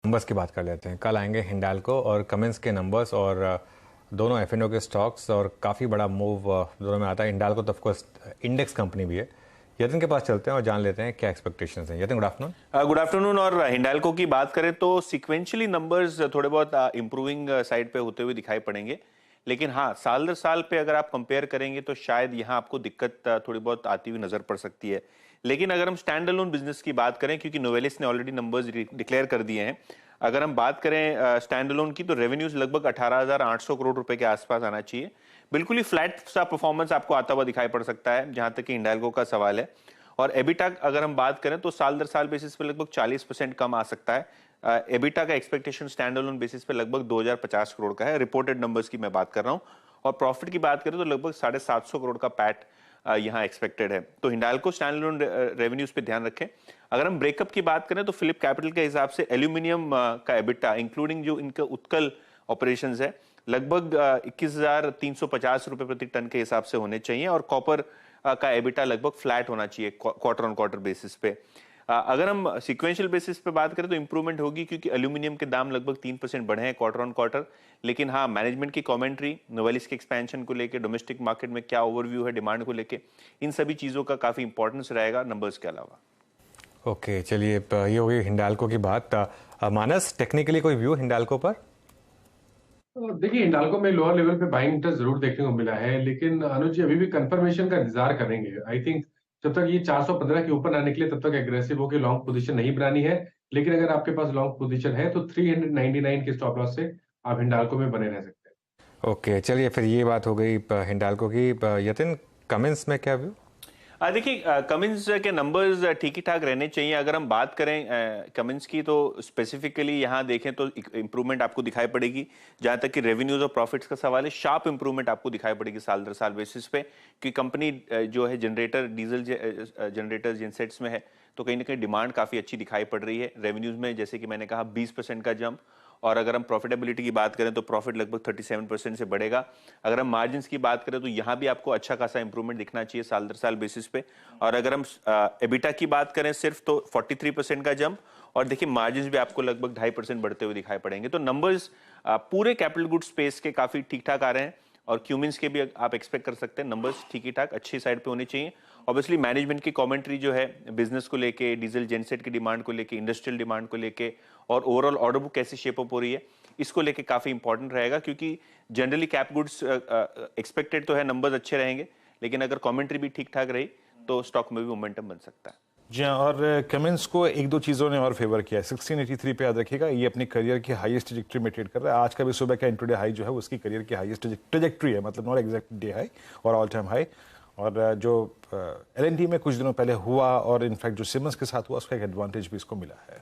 Numbers की बात कर लेते हैं। कल आएंगे हिंडाल्को और कमिंस के नंबर्स और दोनों एफ&ओ के स्टॉक्स और काफ़ी बड़ा मूव दोनों में आता है। हिंडाल्को तो ऑफकोर्स इंडेक्स कंपनी भी है। यतिन के पास चलते हैं और जान लेते हैं क्या एक्सपेक्टेशंस हैं। Yatin, good afternoon. Good afternoon. और हिंडाल्को की बात करें तो सिक्वेंशियली नंबर्स थोड़े बहुत इंप्रूविंग साइड पे होते हुए दिखाई पड़ेंगे, लेकिन हाँ, साल दर साल पे अगर आप कंपेयर करेंगे तो शायद यहाँ आपको दिक्कत थोड़ी बहुत आती हुई नजर पड़ सकती है। लेकिन अगर हम स्टैंड अलोन बिजनेस की बात करें, क्योंकि नोवेलिस ने ऑलरेडी नंबर्स डिक्लेयर कर दिए हैं, अगर हम बात करें स्टैंड अलोन की तो रेवेन्यूज लगभग 18,800 करोड़ रुपए के आसपास आना चाहिए। बिल्कुल ही फ्लैट सा परफॉर्मेंस आपको आता हुआ दिखाई पड़ सकता है जहां तक कि हिंडाल्को का सवाल है। और एबिटा अगर हम बात करें तो साल दर साल बेसिस पे लगभग 40% कम आ सकता है। एबिटा का एक्सपेक्टेशन स्टैंड अलोन बेसिस पे लगभग 2050 करोड़ का है। रिपोर्टेड नंबर्स की मैं बात कर रहा हूं। और प्रॉफिट की बात करें तो लगभग 750 करोड़ का पैट यहाँ एक्सपेक्टेड है। तो हिंडाल्को स्टैंड अलोन रेवेन्यूज पे ध्यान रखें। अगर हम ब्रेकअप की बात करें तो फिलिप कैपिटल के हिसाब से एल्यूमिनियम का एबिटा इंक्लूडिंग जो इनका उत्कल ऑपरेशंस है लगभग 21,350 रुपए प्रति टन के हिसाब से होने चाहिए। और कॉपर का एबिटा लगभग फ्लैट होना चाहिए क्वार्टर ऑन क्वार्टर बेसिस पे। अगर हम सिक्वेंशियल बेसिस पे बात करें तो इंप्रूवमेंट होगी, क्योंकि एल्यूमिनियम के दाम लगभग 3% बढ़े हैं क्वार्टर ऑन क्वार्टर। लेकिन हाँ, मैनेजमेंट की कमेंट्री, नोवेलिस के एक्सपेंशन को लेके, डोमेस्टिक मार्केट में क्या ओवरव्यू है डिमांड को लेके, इन सभी चीजों का काफी इंपॉर्टेंस रहेगा नंबर्स के अलावा। ओके, चलिए, ये हो गई हिंडाल्को की बात। मानस, टेक्निकली कोई व्यू हिंडाल्को पर? देखिए, हिंडाल्को में लोअर लेवल पे बाइंग इंटरेस्ट जरूर देखने को मिला है, लेकिन अनुज जी अभी भी कंफर्मेशन का इंतजार करेंगे। आई थिंक जब तक ये 415 के ऊपर ना निकले तब तक एग्रेसिव होकर लॉन्ग पोजीशन नहीं बनानी है। लेकिन अगर आपके पास लॉन्ग पोजीशन है तो 399 के स्टॉप लॉस से आप हिंडाल्को में बने रह सकते हैं। ओके, चलिए, फिर ये बात हो गई हिंडाल्को की। यतिन, कमिंस में क्या व्यू? देखिए, कमिंस के नंबर्स ठीक ही ठाक रहने चाहिए। अगर हम बात करें कमिंस की तो स्पेसिफिकली यहाँ देखें तो इंप्रूवमेंट आपको दिखाई पड़ेगी। जहां तक कि रेवेन्यूज और प्रॉफिट्स का सवाल है, शार्प इंप्रूवमेंट आपको दिखाई पड़ेगी साल दर साल बेसिस पे। कि कंपनी जो है जनरेटर, डीजल जनरेटर्स, जेनसेट्स में है, तो कहीं ना कहीं डिमांड काफी अच्छी दिखाई पड़ रही है। रेवेन्यूज में जैसे कि मैंने कहा 20% का जंप। और अगर हम प्रॉफिटेबिलिटी की बात करें तो प्रॉफिट लगभग 37% से बढ़ेगा। अगर हम मार्जिन्स की बात करें तो यहाँ भी आपको अच्छा खासा इंप्रूवमेंट दिखना चाहिए साल दर साल बेसिस पे। और अगर हम एबिटा की बात करें सिर्फ, तो 43% का जंप। और देखिए, मार्जिन्स भी आपको लगभग 2.5% बढ़ते हुए दिखाई पड़ेंगे। तो नंबर्स पूरे कैपिटल गुड स्पेस के काफी ठीक ठाक आ रहे हैं। और क्यूमिंस के भी आप एक्सपेक्ट कर सकते हैं नंबर्स ठीक ही ठाक अच्छी साइड पे होने चाहिए। ऑब्वियसली मैनेजमेंट की कमेंट्री जो है बिजनेस को लेके, डीजल जेनसेट की डिमांड को लेके, इंडस्ट्रियल डिमांड को लेके, और ओवरऑल ऑर्डर बुक कैसे शेप अप हो रही है, इसको लेके काफी इंपॉर्टेंट रहेगा। क्योंकि जनरली कैप गुड्स एक्सपेक्टेड तो है नंबर्स अच्छे रहेंगे, लेकिन अगर कमेंट्री भी ठीक ठाक रही तो स्टॉक में भी मोमेंटम बन सकता है। जी हाँ, और कमिंस को एक दो चीज़ों ने और फेवर किया है। 1683 पे याद रखिएगा, ये अपनी करियर की हाईएस्ट ट्रेजेक्ट्री में ट्रेड कर रहा है। आज का भी सुबह का इंट्राडे हाई जो है उसकी करियर की हाईएस्ट ट्रेजेक्ट्री है, मतलब नॉट एग्जैक्ट डे हाई और ऑल टाइम हाई। और जो एलएनटी में कुछ दिनों पहले हुआ और इनफैक्ट जो सिमंस के साथ हुआ, उसका एक एडवांटेज भी इसको मिला है।